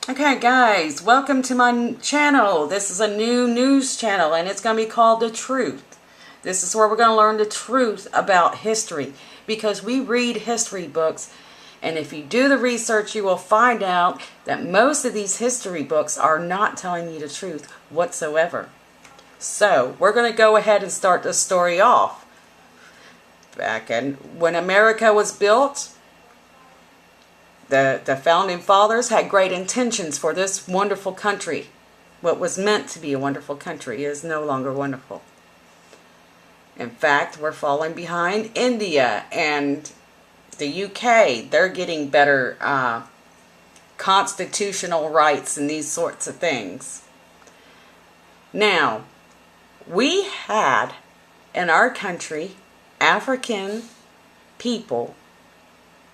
Okay guys, welcome to my channel. This is a new news channel and it's going to be called The Truth. This is where we're going to learn the truth about history, because we read history books, and if you do the research you will find out that most of these history books are not telling you the truth whatsoever. So we're going to go ahead and start the story off. Back when America was built, the founding fathers had great intentions for this wonderful country. What was meant to be a wonderful country is no longer wonderful. In fact, we're falling behind India and the UK. They're getting better constitutional rights and these sorts of things. Now, we had in our country African people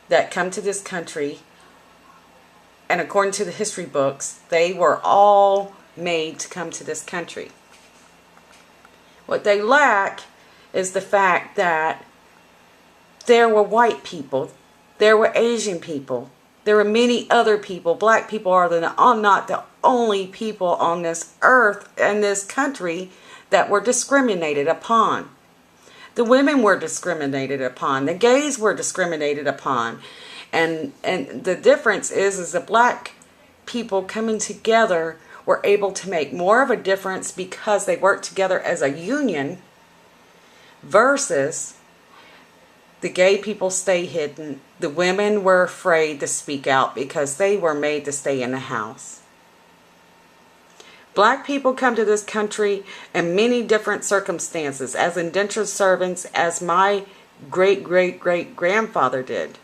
that come to this country, and according to the history books, they were all made to come to this country. What they lack is the fact that there were white people, there were Asian people, there were many other people. Black people are not the only people on this earth and this country that were discriminated upon. The women were discriminated upon. The gays were discriminated upon. And the difference is the black people coming together were able to make more of a difference because they worked together as a union, versus the gay people stay hidden. The women were afraid to speak out because they were made to stay in the house. Black people come to this country in many different circumstances, as indentured servants, as my great-great-great-grandfather did.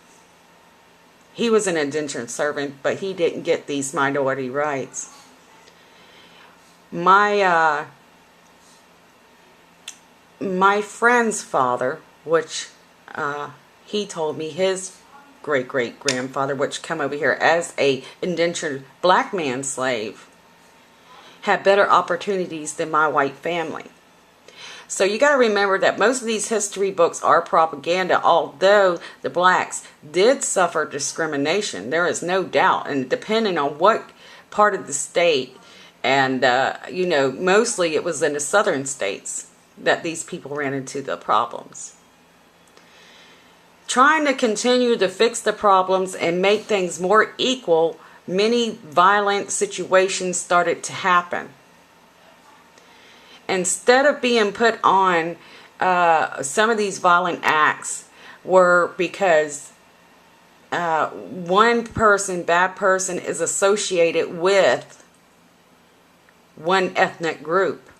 He was an indentured servant, but he didn't get these minority rights. My friend's father, which he told me his great-great-grandfather, which come over here as a indentured black man slave, had better opportunities than my white family. So you got to remember that most of these history books are propaganda, although the blacks did suffer discrimination. There is no doubt. And depending on what part of the state, and mostly it was in the southern states that these people ran into the problems. Trying to continue to fix the problems and make things more equal, many violent situations started to happen. Instead of being put on, some of these violent acts were because one person, bad person, is associated with one ethnic group.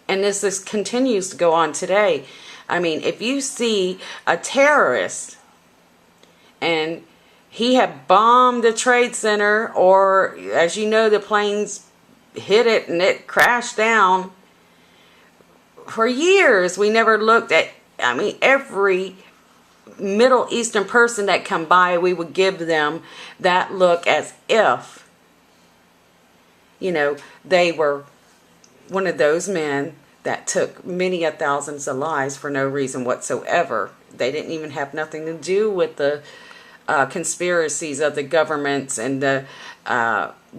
And this continues to go on today. I mean, if you see a terrorist and he had bombed the Trade Center, or as you know, the planes hit it and it crashed down. For years, we never looked at, every Middle Eastern person that come by, we would give them that look as if, they were one of those men that took many thousands of lives for no reason whatsoever. They didn't even have nothing to do with the conspiracies of the governments and the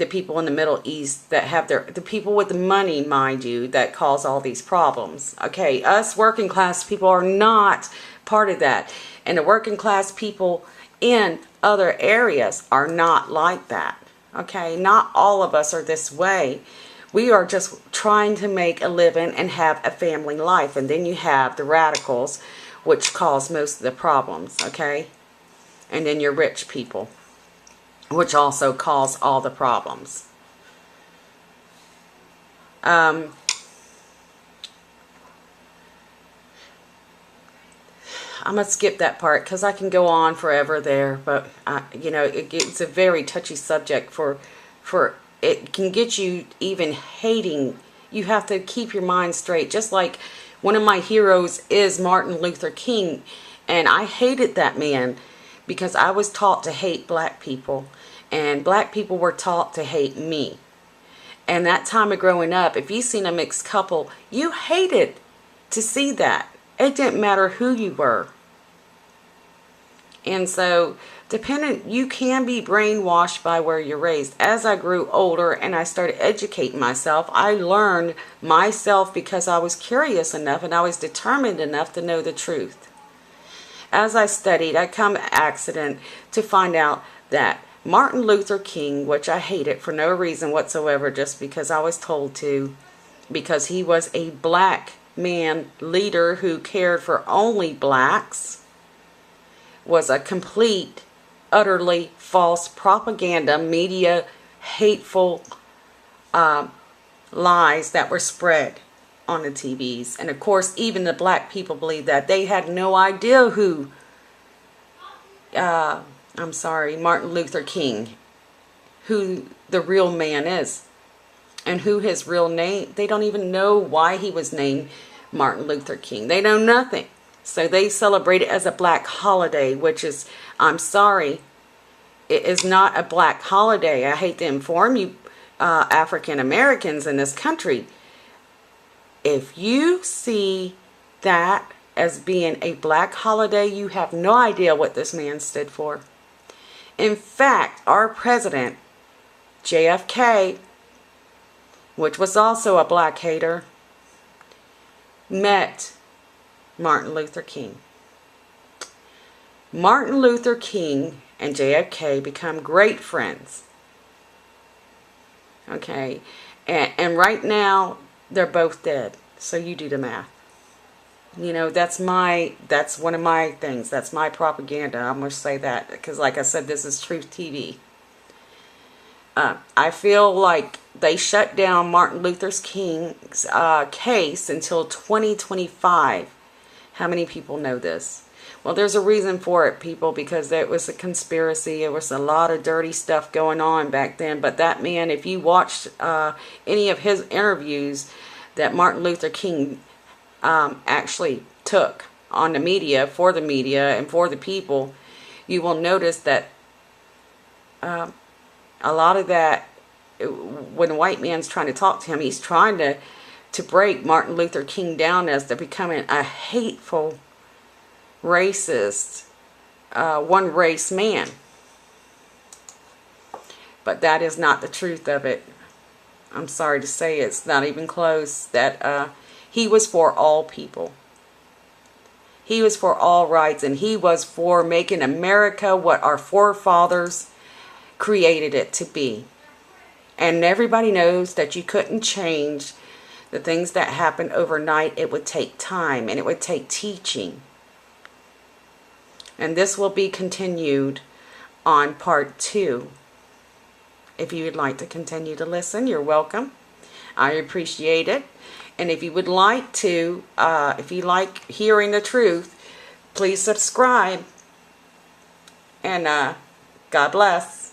people in the Middle East that have the people with the money, mind you, that cause all these problems. Okay, us working class people are not part of that. And the working class people in other areas are not like that. Okay, not all of us are this way. We are just trying to make a living and have a family life. And then you have the radicals, which cause most of the problems, okay? And then your rich people, which also cause all the problems. I'm going to skip that part because I can go on forever there. But, it's a very touchy subject for it can get you even hating. You have to keep your mind straight. Just like one of my heroes is Martin Luther King. And I hated that man because I was taught to hate black people. And black people were taught to hate me. And that time of growing up, if you seen a mixed couple, you hated to see that. It didn't matter who you were. And so You can be brainwashed by where you're raised. As I grew older and I started educating myself, I learned myself because I was curious enough and I was determined enough to know the truth. As I studied, I come accident to find out that Martin Luther King, which I hated for no reason whatsoever, just because I was told to, because he was a black man leader who cared for only blacks, was a complete, utterly false propaganda, media, hateful lies that were spread on the TVs. And of course, even the black people believed that. They had no idea who, Martin Luther King, who the real man is. And who his real name, they don't even know why he was named Martin Luther King. They know nothing. So they celebrate it as a black holiday, which is, I'm sorry, it is not a black holiday. I hate to inform you, African Americans in this country. If you see that as being a black holiday, you have no idea what this man stood for. In fact, our president, JFK, which was also a black hater, met Martin Luther King. Martin Luther King and JFK become great friends. Okay, and right now they're both dead. So you do the math. You know, that's one of my things. That's my propaganda. I'm going to say that because, like I said, this is Truth TV. I feel like they shut down Martin Luther King's case until 2025. How many people know this? Well, there's a reason for it, people, because it was a conspiracy. It was a lot of dirty stuff going on back then. But that man, if you watched any of his interviews that Martin Luther King actually took on the media and for the people, you will notice that a lot of that, when a white man's trying to talk to him, he's trying to break Martin Luther King down as to becoming a hateful, racist, one race man. But that is not the truth of it. I'm sorry to say, it's not even close. That he was for all people. He was for all rights, and he was for making America what our forefathers created it to be. And everybody knows that you couldn't change the things that happen overnight. It would take time, and it would take teaching. And this will be continued on part 2. If you would like to continue to listen, you're welcome. I appreciate it. And if you would like to, if you like hearing the truth, please subscribe. And God bless.